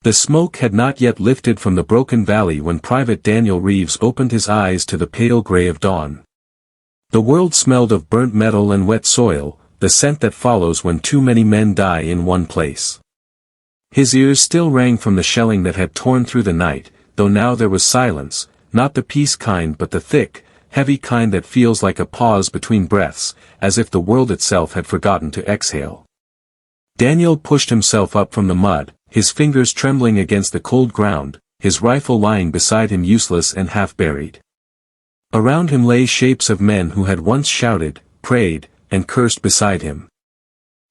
The smoke had not yet lifted from the broken valley when Private Daniel Reeves opened his eyes to the pale gray of dawn. The world smelled of burnt metal and wet soil, the scent that follows when too many men die in one place. His ears still rang from the shelling that had torn through the night, though now there was silence, not the peace kind but the thick, heavy kind that feels like a pause between breaths, as if the world itself had forgotten to exhale. Daniel pushed himself up from the mud, his fingers trembling against the cold ground, his rifle lying beside him useless and half-buried. Around him lay shapes of men who had once shouted, prayed, and cursed beside him.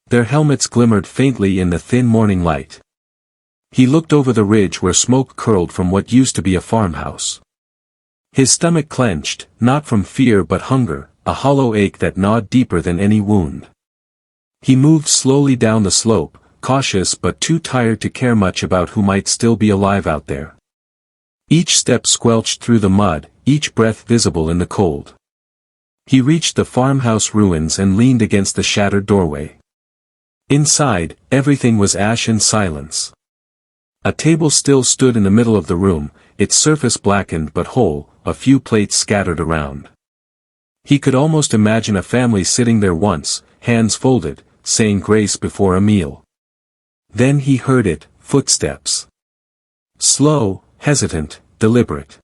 Their helmets glimmered faintly in the thin morning light. He looked over the ridge where smoke curled from what used to be a farmhouse. His stomach clenched, not from fear but hunger, a hollow ache that gnawed deeper than any wound. He moved slowly down the slope, cautious but too tired to care much about who might still be alive out there. Each step squelched through the mud, each breath visible in the cold. He reached the farmhouse ruins and leaned against the shattered doorway. Inside, everything was ash and silence. A table still stood in the middle of the room, its surface blackened but whole, a few plates scattered around. He could almost imagine a family sitting there once, hands folded, saying grace before a meal. Then he heard it, footsteps. Slow, hesitant, deliberate.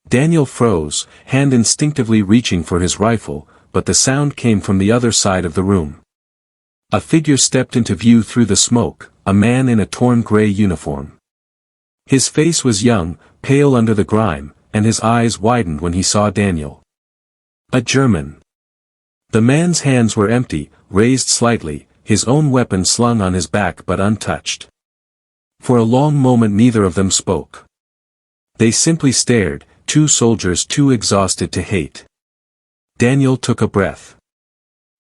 Daniel froze, hand instinctively reaching for his rifle, but the sound came from the other side of the room. A figure stepped into view through the smoke, a man in a torn gray uniform. His face was young, pale under the grime, and his eyes widened when he saw Daniel. A German. The man's hands were empty, raised slightly, his own weapon slung on his back but untouched. For a long moment neither of them spoke. They simply stared, two soldiers too exhausted to hate. Daniel took a breath.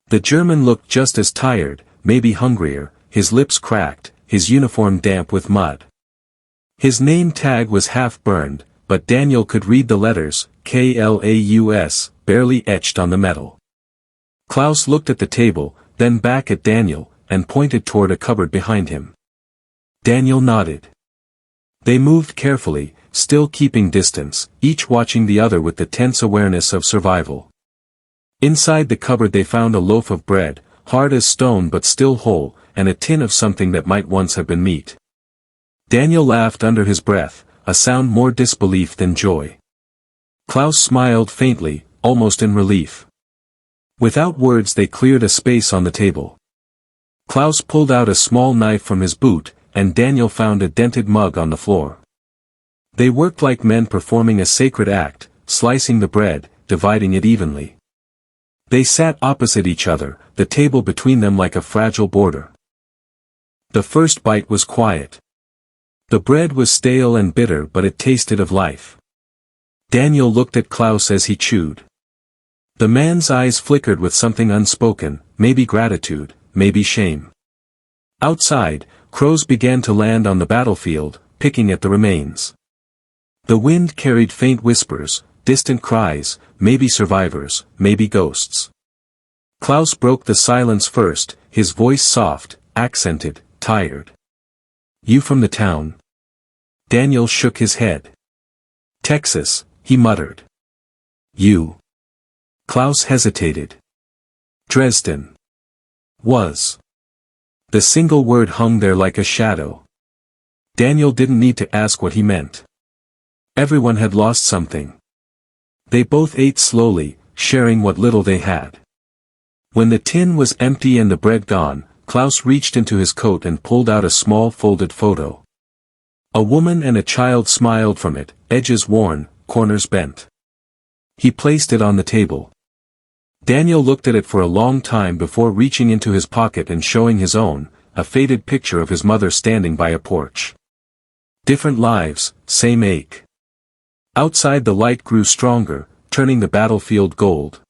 The German looked just as tired, maybe hungrier, his lips cracked, his uniform damp with mud. His name tag was half burned, but Daniel could read the letters, KLAUS, barely etched on the metal. Klaus looked at the table, then back at Daniel, and pointed toward a cupboard behind him. Daniel nodded. They moved carefully, still keeping distance, each watching the other with the tense awareness of survival. Inside the cupboard they found a loaf of bread, hard as stone but still whole, and a tin of something that might once have been meat. Daniel laughed under his breath, a sound more disbelief than joy. Klaus smiled faintly, almost in relief. Without words they cleared a space on the table. Klaus pulled out a small knife from his boot, and Daniel found a dented mug on the floor. They worked like men performing a sacred act, slicing the bread, dividing it evenly. They sat opposite each other, the table between them like a fragile border. The first bite was quiet. The bread was stale and bitter but it tasted of life. Daniel looked at Klaus as he chewed. The man's eyes flickered with something unspoken, maybe gratitude, maybe shame. Outside, crows began to land on the battlefield, picking at the remains. The wind carried faint whispers, distant cries, maybe survivors, maybe ghosts. Klaus broke the silence first, his voice soft, accented, tired. You from the town? Daniel shook his head. Texas, he muttered. You. Klaus hesitated. Dresden. Was. The single word hung there like a shadow. Daniel didn't need to ask what he meant. Everyone had lost something. They both ate slowly, sharing what little they had. When the tin was empty and the bread gone, Klaus reached into his coat and pulled out a small folded photo. A woman and a child smiled from it, edges worn, corners bent. He placed it on the table. Daniel looked at it for a long time before reaching into his pocket and showing his own, a faded picture of his mother standing by a porch. Different lives, same ache. Outside the light grew stronger, turning the battlefield gold.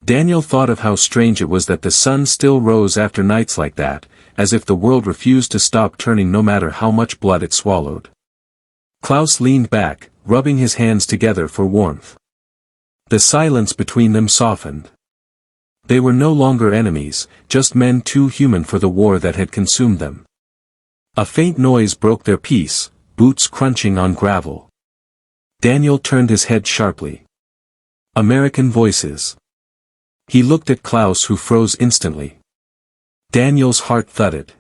Daniel thought of how strange it was that the sun still rose after nights like that, as if the world refused to stop turning no matter how much blood it swallowed. Klaus leaned back, rubbing his hands together for warmth. The silence between them softened. They were no longer enemies, just men too human for the war that had consumed them. A faint noise broke their peace, boots crunching on gravel. Daniel turned his head sharply. American voices. He looked at Klaus, who froze instantly. Daniel's heart thudded.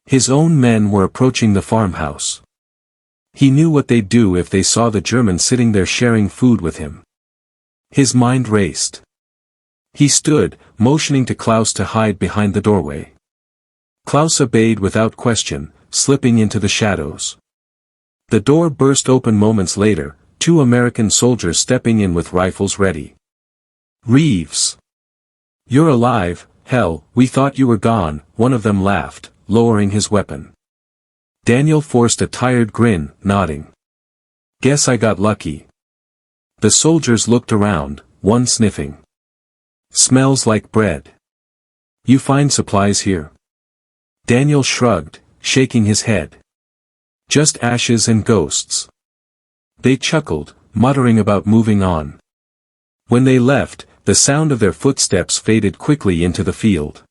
His own men were approaching the farmhouse. He knew what they'd do if they saw the German sitting there sharing food with him. His mind raced. He stood, motioning to Klaus to hide behind the doorway. Klaus obeyed without question, slipping into the shadows. The door burst open moments later, 2 American soldiers stepping in with rifles ready. "Reeves! You're alive, hell, we thought you were gone," one of them laughed, lowering his weapon. Daniel forced a tired grin, nodding. "Guess I got lucky." The soldiers looked around, one sniffing. "Smells like bread. You find supplies here?" Daniel shrugged, shaking his head. "Just ashes and ghosts." They chuckled, muttering about moving on. When they left, the sound of their footsteps faded quickly into the field.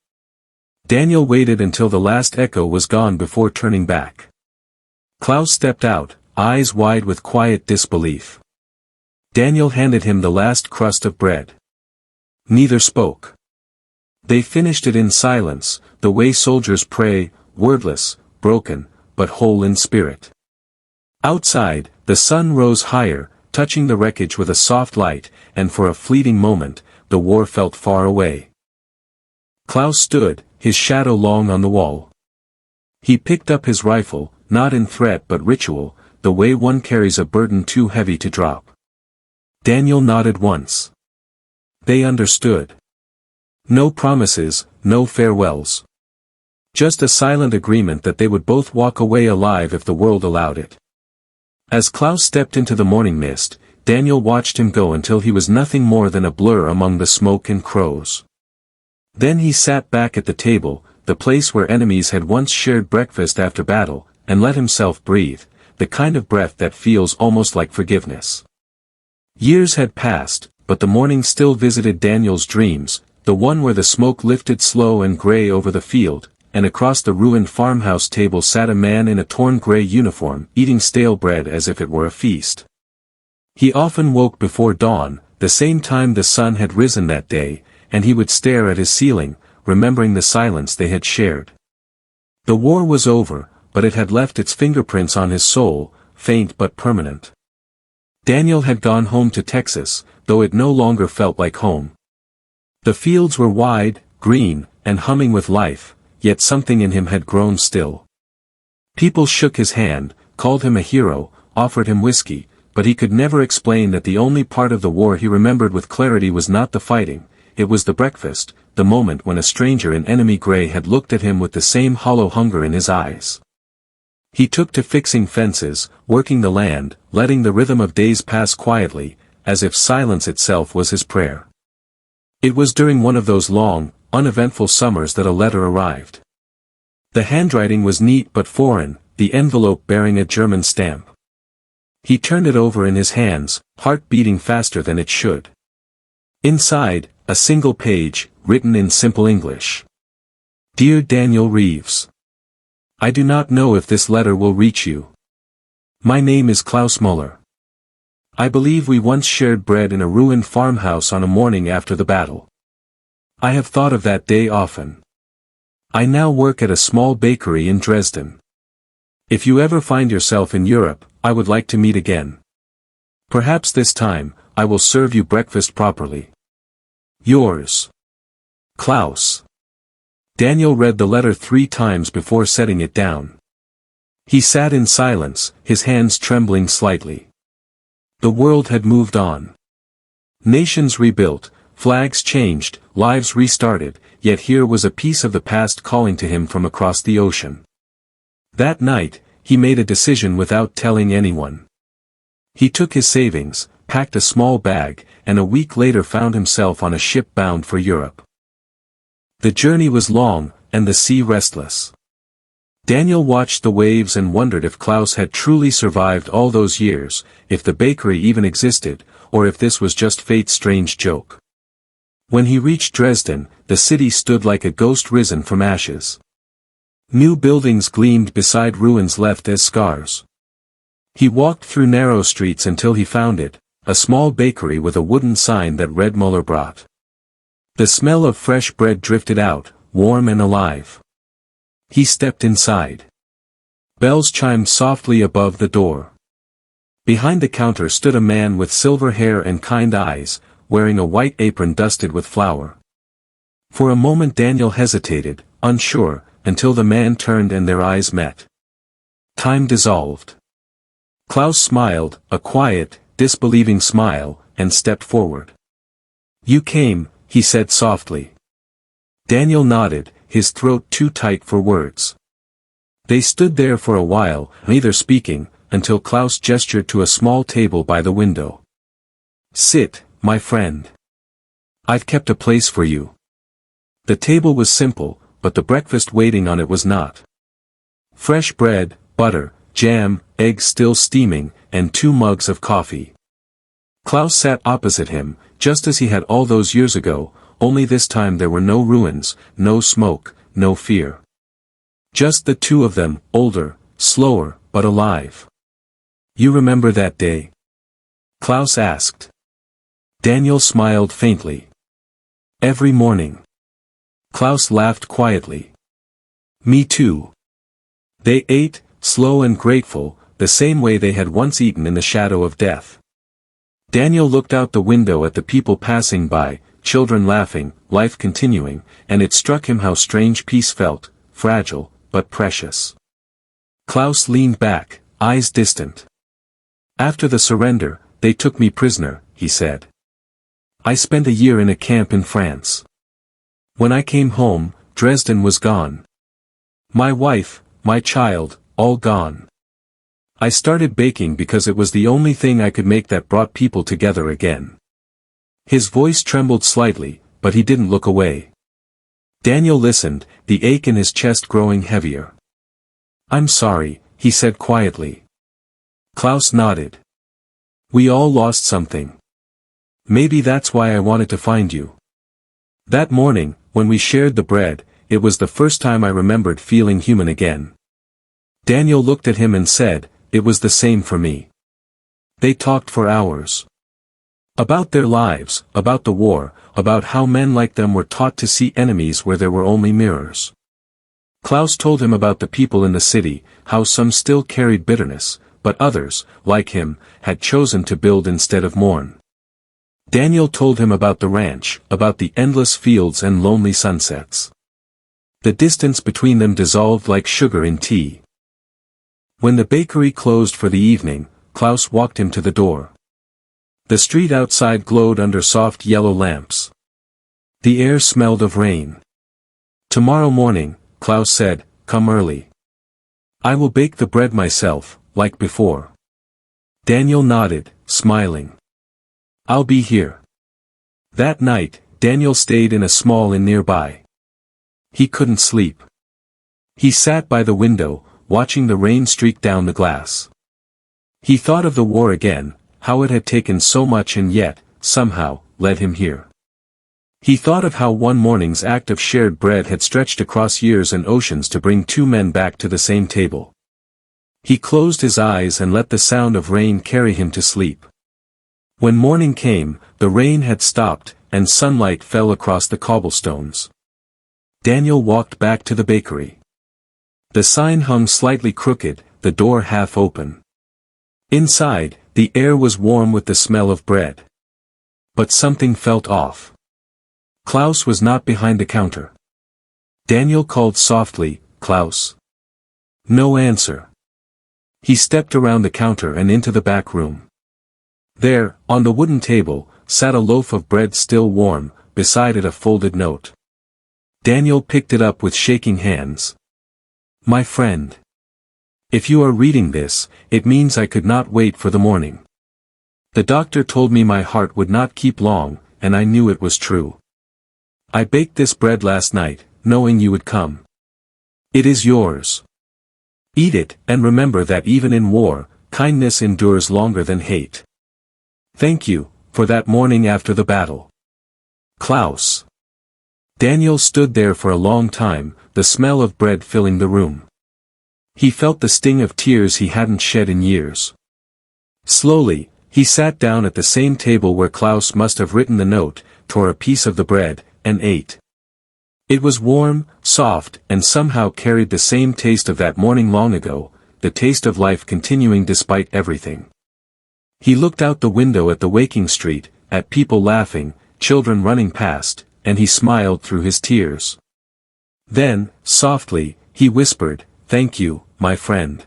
Daniel waited until the last echo was gone before turning back. Klaus stepped out, eyes wide with quiet disbelief. Daniel handed him the last crust of bread. Neither spoke. They finished it in silence, the way soldiers pray, wordless, broken, but whole in spirit. Outside, the sun rose higher, touching the wreckage with a soft light, and for a fleeting moment, the war felt far away. Klaus stood, his shadow long on the wall. He picked up his rifle, not in threat but ritual, the way one carries a burden too heavy to drop. Daniel nodded once. They understood. No promises, no farewells. Just a silent agreement that they would both walk away alive if the world allowed it. As Klaus stepped into the morning mist, Daniel watched him go until he was nothing more than a blur among the smoke and crows. Then he sat back at the table, the place where enemies had once shared breakfast after battle, and let himself breathe, the kind of breath that feels almost like forgiveness. Years had passed, but the morning still visited Daniel's dreams, the one where the smoke lifted slow and gray over the field, and across the ruined farmhouse table sat a man in a torn gray uniform, eating stale bread as if it were a feast. He often woke before dawn, the same time the sun had risen that day, and he would stare at his ceiling, remembering the silence they had shared. The war was over, but it had left its fingerprints on his soul, faint but permanent. Daniel had gone home to Texas, though it no longer felt like home. The fields were wide, green, and humming with life, yet something in him had grown still. People shook his hand, called him a hero, offered him whiskey, but he could never explain that the only part of the war he remembered with clarity was not the fighting, it was the breakfast, the moment when a stranger in enemy gray had looked at him with the same hollow hunger in his eyes. He took to fixing fences, working the land, letting the rhythm of days pass quietly, as if silence itself was his prayer. It was during one of those long, uneventful summers that a letter arrived. The handwriting was neat but foreign, the envelope bearing a German stamp. He turned it over in his hands, heart beating faster than it should. Inside, a single page, written in simple English. Dear Daniel Reeves. I do not know if this letter will reach you. My name is Klaus Müller. I believe we once shared bread in a ruined farmhouse on a morning after the battle. I have thought of that day often. I now work at a small bakery in Dresden. If you ever find yourself in Europe, I would like to meet again. Perhaps this time, I will serve you breakfast properly. Yours. Klaus. Daniel read the letter 3 times before setting it down. He sat in silence, his hands trembling slightly. The world had moved on. Nations rebuilt, flags changed, lives restarted, yet here was a piece of the past calling to him from across the ocean. That night, he made a decision without telling anyone. He took his savings, packed a small bag, and a week later found himself on a ship bound for Europe. The journey was long, and the sea restless. Daniel watched the waves and wondered if Klaus had truly survived all those years, if the bakery even existed, or if this was just fate's strange joke. When he reached Dresden, the city stood like a ghost risen from ashes. New buildings gleamed beside ruins left as scars. He walked through narrow streets until he found it, a small bakery with a wooden sign that read Muller brought. The smell of fresh bread drifted out, warm and alive. He stepped inside. Bells chimed softly above the door. Behind the counter stood a man with silver hair and kind eyes, wearing a white apron dusted with flour. For a moment Daniel hesitated, unsure, until the man turned and their eyes met. Time dissolved. Klaus smiled, a quiet, disbelieving smile, and stepped forward. "You came," he said softly. Daniel nodded, his throat too tight for words. They stood there for a while, neither speaking, until Klaus gestured to a small table by the window. "Sit, my friend. I've kept a place for you." The table was simple, but the breakfast waiting on it was not. Fresh bread, butter, jam, eggs still steaming, and 2 mugs of coffee. Klaus sat opposite him, just as he had all those years ago, only this time there were no ruins, no smoke, no fear. Just the two of them, older, slower, but alive. "You remember that day?" Klaus asked. Daniel smiled faintly. "Every morning." Klaus laughed quietly. "Me too." They ate, slow and grateful, the same way they had once eaten in the shadow of death. Daniel looked out the window at the people passing by, children laughing, life continuing, and it struck him how strange peace felt, fragile, but precious. Klaus leaned back, eyes distant. "After the surrender, they took me prisoner," he said. "I spent a year in a camp in France. When I came home, Dresden was gone. My wife, my child, all gone. I started baking because it was the only thing I could make that brought people together again." His voice trembled slightly, but he didn't look away. Daniel listened, the ache in his chest growing heavier. "I'm sorry," he said quietly. Klaus nodded. "We all lost something. Maybe that's why I wanted to find you." That morning, when we shared the bread, it was the first time I remembered feeling human again. Daniel looked at him and said, "It was the same for me." They talked for hours. About their lives, about the war, about how men like them were taught to see enemies where there were only mirrors. Klaus told him about the people in the city, how some still carried bitterness, but others, like him, had chosen to build instead of mourn. Daniel told him about the ranch, about the endless fields and lonely sunsets. The distance between them dissolved like sugar in tea. When the bakery closed for the evening, Klaus walked him to the door. The street outside glowed under soft yellow lamps. The air smelled of rain. "Tomorrow morning," Klaus said, "come early. I will bake the bread myself, like before." Daniel nodded, smiling. "I'll be here." That night, Daniel stayed in a small inn nearby. He couldn't sleep. He sat by the window, watching the rain streak down the glass. He thought of the war again, how it had taken so much and yet, somehow, led him here. He thought of how one morning's act of shared bread had stretched across years and oceans to bring 2 men back to the same table. He closed his eyes and let the sound of rain carry him to sleep. When morning came, the rain had stopped, and sunlight fell across the cobblestones. Daniel walked back to the bakery. The sign hung slightly crooked, the door half open. Inside, the air was warm with the smell of bread. But something felt off. Klaus was not behind the counter. Daniel called softly, "Klaus." No answer. He stepped around the counter and into the back room. There, on the wooden table, sat a loaf of bread still warm, beside it a folded note. Daniel picked it up with shaking hands. "My friend. If you are reading this, it means I could not wait for the morning. The doctor told me my heart would not keep long, and I knew it was true. I baked this bread last night, knowing you would come. It is yours. Eat it, and remember that even in war, kindness endures longer than hate. Thank you, for that morning after the battle. Klaus." Daniel stood there for a long time, the smell of bread filling the room. He felt the sting of tears he hadn't shed in years. Slowly, he sat down at the same table where Klaus must have written the note, tore a piece of the bread, and ate. It was warm, soft, and somehow carried the same taste of that morning long ago, the taste of life continuing despite everything. He looked out the window at the waking street, at people laughing, children running past, and he smiled through his tears. Then, softly, he whispered, "Thank you, my friend."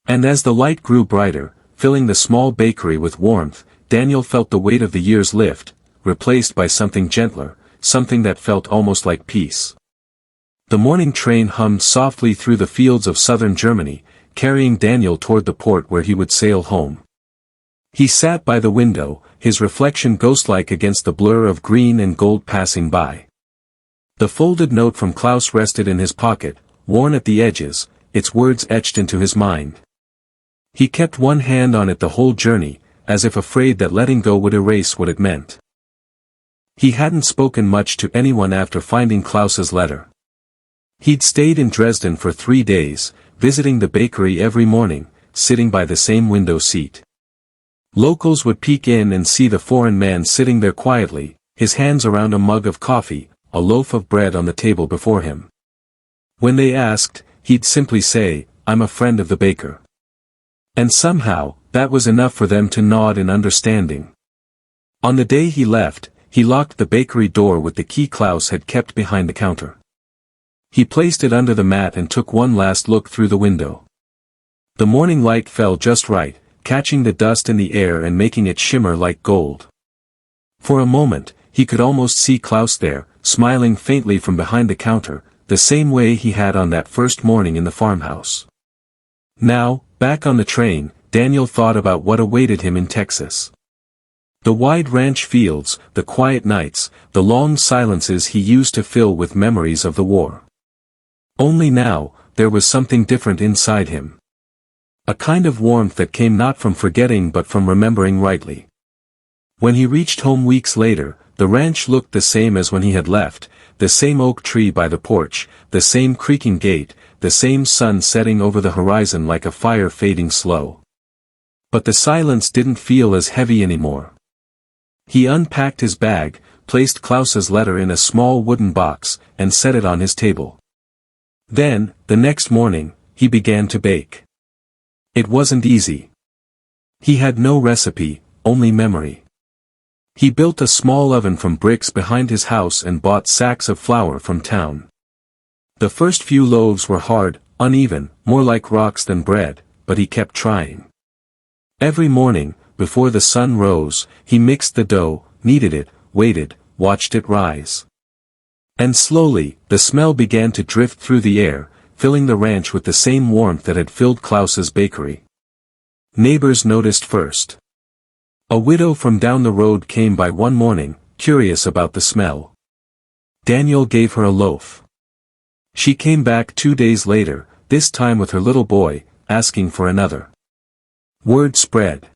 And as the light grew brighter, filling the small bakery with warmth, Daniel felt the weight of the years lift, replaced by something gentler, something that felt almost like peace. The morning train hummed softly through the fields of southern Germany, carrying Daniel toward the port where he would sail home. He sat by the window, his reflection ghost-like against the blur of green and gold passing by. The folded note from Klaus rested in his pocket, worn at the edges, its words etched into his mind. He kept one hand on it the whole journey, as if afraid that letting go would erase what it meant. He hadn't spoken much to anyone after finding Klaus's letter. He'd stayed in Dresden for 3 days, visiting the bakery every morning, sitting by the same window seat. Locals would peek in and see the foreign man sitting there quietly, his hands around a mug of coffee, a loaf of bread on the table before him. When they asked, he'd simply say, "I'm a friend of the baker." And somehow, that was enough for them to nod in understanding. On the day he left, he locked the bakery door with the key Klaus had kept behind the counter. He placed it under the mat and took one last look through the window. The morning light fell just right, catching the dust in the air and making it shimmer like gold. For a moment, he could almost see Klaus there, smiling faintly from behind the counter, the same way he had on that first morning in the farmhouse. Now, back on the train, Daniel thought about what awaited him in Texas. The wide ranch fields, the quiet nights, the long silences he used to fill with memories of the war. Only now, there was something different inside him. A kind of warmth that came not from forgetting but from remembering rightly. When he reached home weeks later, the ranch looked the same as when he had left, the same oak tree by the porch, the same creaking gate, the same sun setting over the horizon like a fire fading slow. But the silence didn't feel as heavy anymore. He unpacked his bag, placed Klaus's letter in a small wooden box, and set it on his table. Then, the next morning, he began to bake. It wasn't easy. He had no recipe, only memory. He built a small oven from bricks behind his house and bought sacks of flour from town. The first few loaves were hard, uneven, more like rocks than bread, but he kept trying. Every morning, before the sun rose, he mixed the dough, kneaded it, waited, watched it rise. And slowly, the smell began to drift through the air, filling the ranch with the same warmth that had filled Klaus's bakery. Neighbors noticed first. A widow from down the road came by one morning, curious about the smell. Daniel gave her a loaf. She came back 2 days later, this time with her little boy, asking for another. Word spread.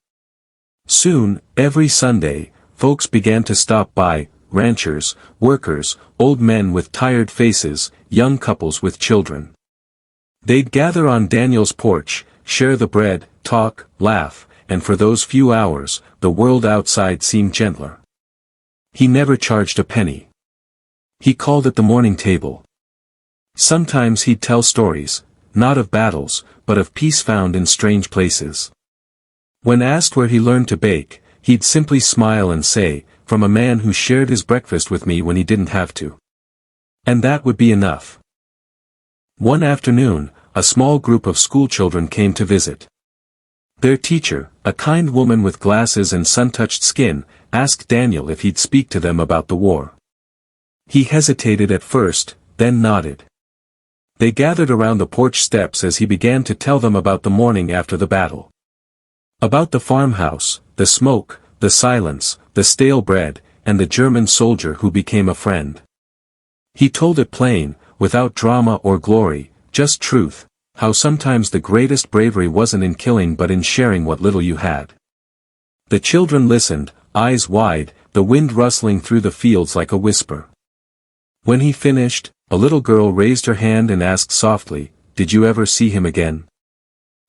Soon, every Sunday, folks began to stop by, ranchers, workers, old men with tired faces, young couples with children. They'd gather on Daniel's porch, share the bread, talk, laugh, and for those few hours, the world outside seemed gentler. He never charged a penny. He called it the morning table. Sometimes he'd tell stories, not of battles, but of peace found in strange places. When asked where he learned to bake, he'd simply smile and say, "From a man who shared his breakfast with me when he didn't have to." And that would be enough. One afternoon, a small group of schoolchildren came to visit. Their teacher, a kind woman with glasses and sun-touched skin, asked Daniel if he'd speak to them about the war. He hesitated at first, then nodded. They gathered around the porch steps as he began to tell them about the morning after the battle. About the farmhouse, the smoke, the silence, the stale bread, and the German soldier who became a friend. He told it plain, without drama or glory, just truth, how sometimes the greatest bravery wasn't in killing but in sharing what little you had. The children listened, eyes wide, the wind rustling through the fields like a whisper. When he finished, a little girl raised her hand and asked softly, "Did you ever see him again?"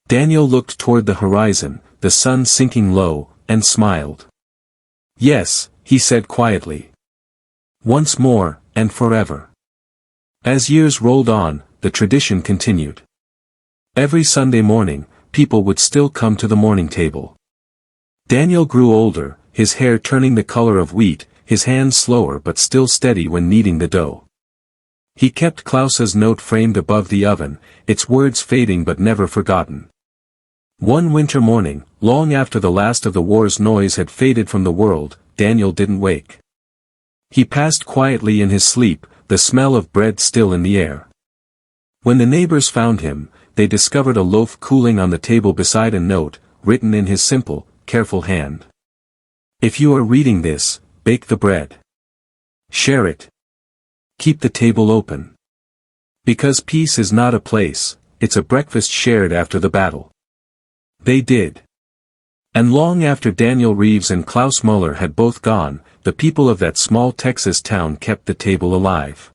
Daniel looked toward the horizon, the sun sinking low, and smiled. "Yes," he said quietly. "Once more, and forever." As years rolled on, the tradition continued. Every Sunday morning, people would still come to the morning table. Daniel grew older, his hair turning the color of wheat, his hands slower but still steady when kneading the dough. He kept Klaus's note framed above the oven, its words fading but never forgotten. One winter morning, long after the last of the war's noise had faded from the world, Daniel didn't wake. He passed quietly in his sleep, the smell of bread still in the air. When the neighbors found him, they discovered a loaf cooling on the table beside a note, written in his simple, careful hand. "If you are reading this, bake the bread. Share it. Keep the table open. Because peace is not a place, it's a breakfast shared after the battle." They did. And long after Daniel Reeves and Klaus Muller had both gone, the people of that small Texas town kept the table alive.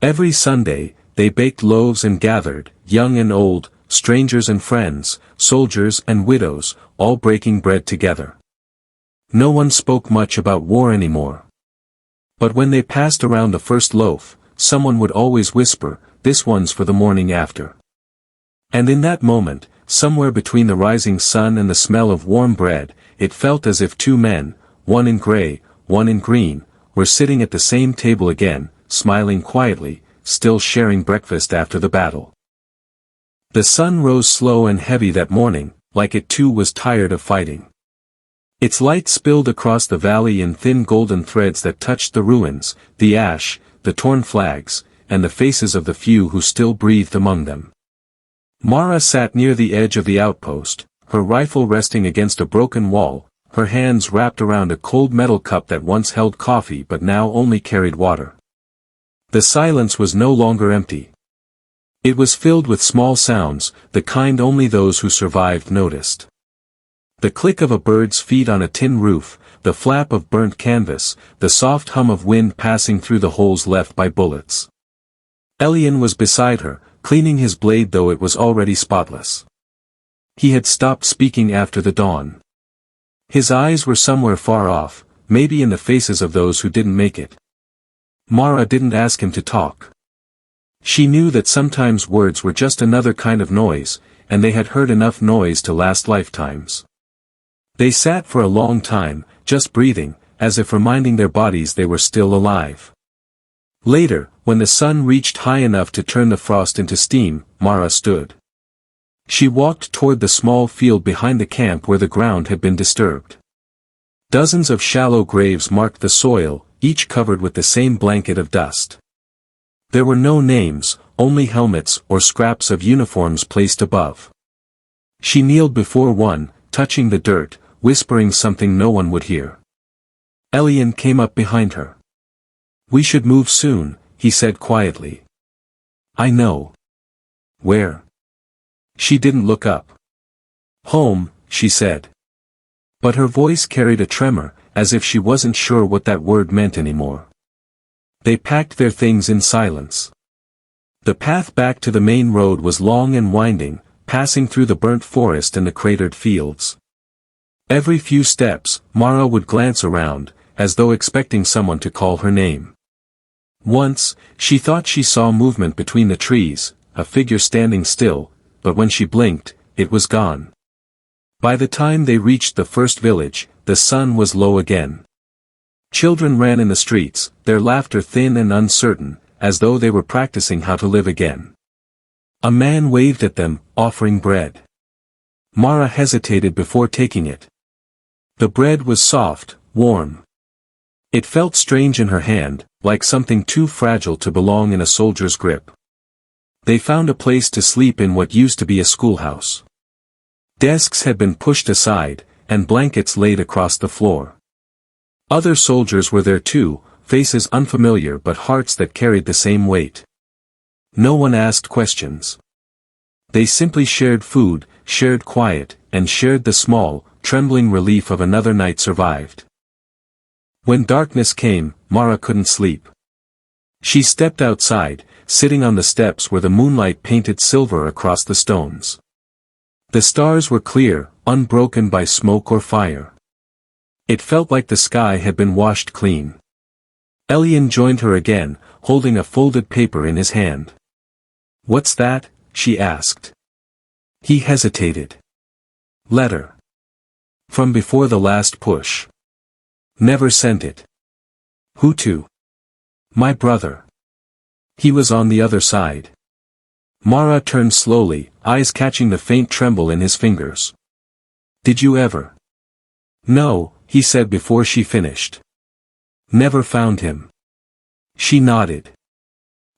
Every Sunday, they baked loaves and gathered, young and old, strangers and friends, soldiers and widows, all breaking bread together. No one spoke much about war anymore. But when they passed around the first loaf, someone would always whisper, "This one's for the morning after." And in that moment, somewhere between the rising sun and the smell of warm bread, it felt as if two men, one in gray, one in green, were sitting at the same table again, smiling quietly, still sharing breakfast after the battle. The sun rose slow and heavy that morning, like it too was tired of fighting. Its light spilled across the valley in thin golden threads that touched the ruins, the ash, the torn flags, and the faces of the few who still breathed among them. Mara sat near the edge of the outpost, her rifle resting against a broken wall, her hands wrapped around a cold metal cup that once held coffee but now only carried water. The silence was no longer empty. It was filled with small sounds, the kind only those who survived noticed. The click of a bird's feet on a tin roof, the flap of burnt canvas, the soft hum of wind passing through the holes left by bullets. Elian was beside her, cleaning his blade though it was already spotless. He had stopped speaking after the dawn. His eyes were somewhere far off, maybe in the faces of those who didn't make it. Mara didn't ask him to talk. She knew that sometimes words were just another kind of noise, and they had heard enough noise to last lifetimes. They sat for a long time, just breathing, as if reminding their bodies they were still alive. Later, when the sun reached high enough to turn the frost into steam, Mara stood. She walked toward the small field behind the camp where the ground had been disturbed. Dozens of shallow graves marked the soil, each covered with the same blanket of dust. There were no names, only helmets or scraps of uniforms placed above. She kneeled before one, touching the dirt, whispering something no one would hear. Elian came up behind her. "We should move soon," he said quietly. "I know." "Where?" She didn't look up. "Home," she said. But her voice carried a tremor, as if she wasn't sure what that word meant anymore. They packed their things in silence. The path back to the main road was long and winding, passing through the burnt forest and the cratered fields. Every few steps, Mara would glance around, as though expecting someone to call her name. Once, she thought she saw movement between the trees, a figure standing still, but when she blinked, it was gone. By the time they reached the first village, the sun was low again. Children ran in the streets, their laughter thin and uncertain, as though they were practicing how to live again. A man waved at them, offering bread. Mara hesitated before taking it. The bread was soft, warm. It felt strange in her hand, like something too fragile to belong in a soldier's grip. They found a place to sleep in what used to be a schoolhouse. Desks had been pushed aside, and blankets laid across the floor. Other soldiers were there too, faces unfamiliar but hearts that carried the same weight. No one asked questions. They simply shared food, shared quiet, and shared the small, trembling relief of another night survived. When darkness came, Mara couldn't sleep. She stepped outside, sitting on the steps where the moonlight painted silver across the stones. The stars were clear, unbroken by smoke or fire. It felt like the sky had been washed clean. Elian joined her again, holding a folded paper in his hand. "What's that?" she asked. He hesitated. "Letter. From before the last push. Never sent it." "Who to?" "My brother. He was on the other side." Mara turned slowly, eyes catching the faint tremble in his fingers. "Did you ever?" "No," he said before she finished. "Never found him." She nodded.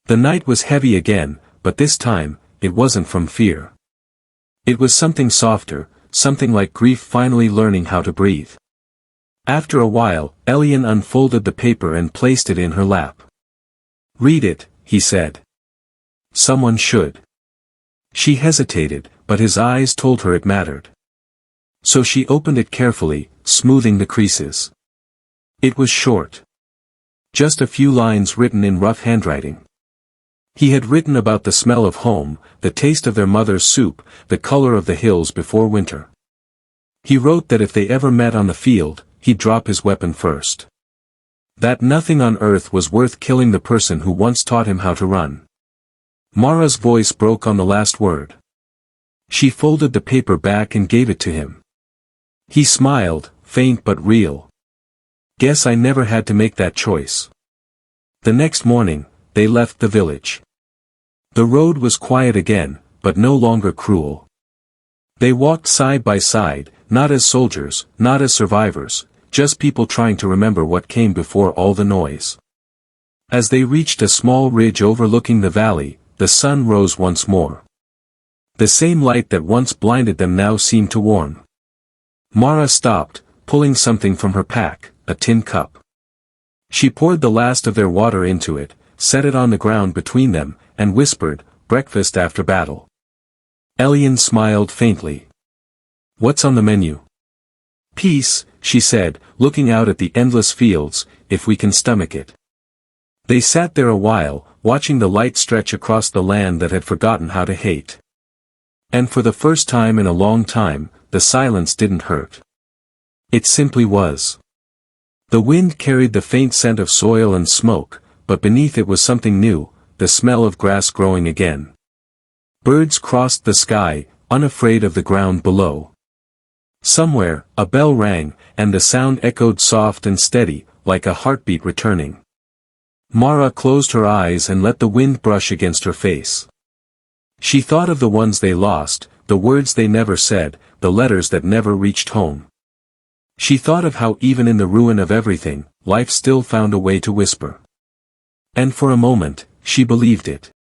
The night was heavy again, but this time, it wasn't from fear. It was something softer, something like grief finally learning how to breathe. After a while, Elian unfolded the paper and placed it in her lap. "Read it," he said. "Someone should." She hesitated, but his eyes told her it mattered. So she opened it carefully, smoothing the creases. It was short. Just a few lines written in rough handwriting. He had written about the smell of home, the taste of their mother's soup, the color of the hills before winter. He wrote that if they ever met on the field, he'd drop his weapon first. That nothing on earth was worth killing the person who once taught him how to run. Mara's voice broke on the last word. She folded the paper back and gave it to him. He smiled, faint but real. "Guess I never had to make that choice." The next morning, they left the village. The road was quiet again, but no longer cruel. They walked side by side, not as soldiers, not as survivors, just people trying to remember what came before all the noise. As they reached a small ridge overlooking the valley, the sun rose once more. The same light that once blinded them now seemed to warm. Mara stopped, pulling something from her pack, a tin cup. She poured the last of their water into it, set it on the ground between them, and whispered, "Breakfast after battle." Elian smiled faintly. "What's on the menu?" "Peace," she said, looking out at the endless fields, "if we can stomach it." They sat there a while, watching the light stretch across the land that had forgotten how to hate. And for the first time in a long time, the silence didn't hurt. It simply was. The wind carried the faint scent of soil and smoke, but beneath it was something new, the smell of grass growing again. Birds crossed the sky, unafraid of the ground below. Somewhere, a bell rang, and the sound echoed soft and steady, like a heartbeat returning. Mara closed her eyes and let the wind brush against her face. She thought of the ones they lost, the words they never said, the letters that never reached home. She thought of how even in the ruin of everything, life still found a way to whisper. And for a moment, she believed it.